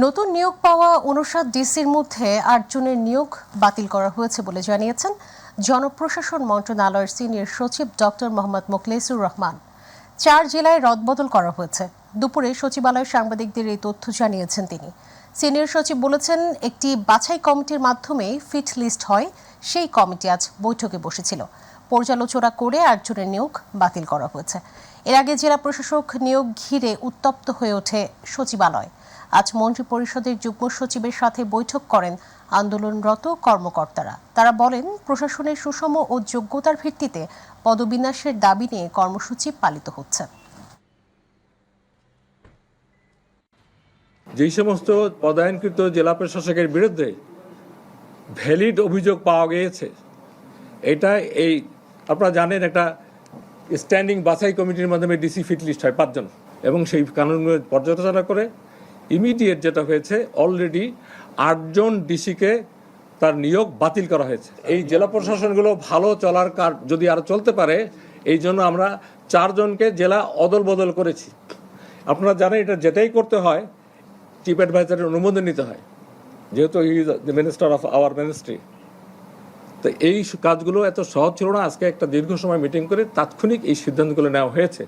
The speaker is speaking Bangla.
নতুন নিয়োগ পাওয়া ৫৯ ডিসির মধ্যে ৮ জনের নিয়োগ বাতিল করা হয়েছে বলে জানিয়েছেন জনপ্রশাসন মন্ত্রণালয়ের সিনিয়র সচিব ডক্টর মোহাম্মদ মোখলেসুর রহমান। ৪ জেলায় রদবদল করা হয়েছে। দুপুরে সচিবালয়ে সাংবাদিকদের এই তথ্য জানিয়েছেন তিনি। সিনিয়র সচিব বলেছেন, একটি বাছাই কমিটির মাধ্যমে ফিট লিস্ট হয়। সেই কমিটি আজ বৈঠকে বসেছিল। পর্যালোচনা করে ৮ জনের নিয়োগ বাতিল করা হয়েছে। এর আগে জেলা প্রশাসক নিয়োগ ঘিরে উত্তপ্ত হয়ে ওঠে সচিবালয়। আজ মন্ত্রী পরিষদের যুগ্ম সচিবের সাথে বৈঠক করেন আন্দোলনরত কর্মকর্তারা। তারা বলেন, প্রশাসনের সুষম ও যোগ্যতার ভিত্তিতে পদবিন্যাসের দাবি নিয়ে কর্মসূচি পালিত হচ্ছে। যেই সমস্ত পদায়নকৃত জেলা প্রশাসকের বিরুদ্ধে ভ্যালিড অভিযোগ পাওয়া গিয়েছে, এটা আপনারা জানেন, একটা স্ট্যান্ডিং বাছাই কমিটির মাধ্যমে ডিসি ফিট লিস্ট হয় 5 জন, এবং সেই কানুনগুলো পর্যালোচনা করে ইমিডিয়েট যেটা হয়েছে, অলরেডি 8 জন ডিসিকে তার নিয়োগ বাতিল করা হয়েছে। এই জেলা প্রশাসনগুলো ভালো চলার যদি আরো চলতে পারে, এই জন্য আমরা 4 জনকে জেলা অদল বদল করেছি। আপনারা জানেন, এটা যেটাই করতে হয় চিফ অ্যাডভাইজারের অনুমোদন নিতে হয়, যেহেতু he is the minister of our ministry. তো এই কাজগুলো এত সহজ ছিল না। আজকে একটা দীর্ঘ সময় মিটিং করে তাৎক্ষণিক এই সিদ্ধান্তগুলো নেওয়া হয়েছে।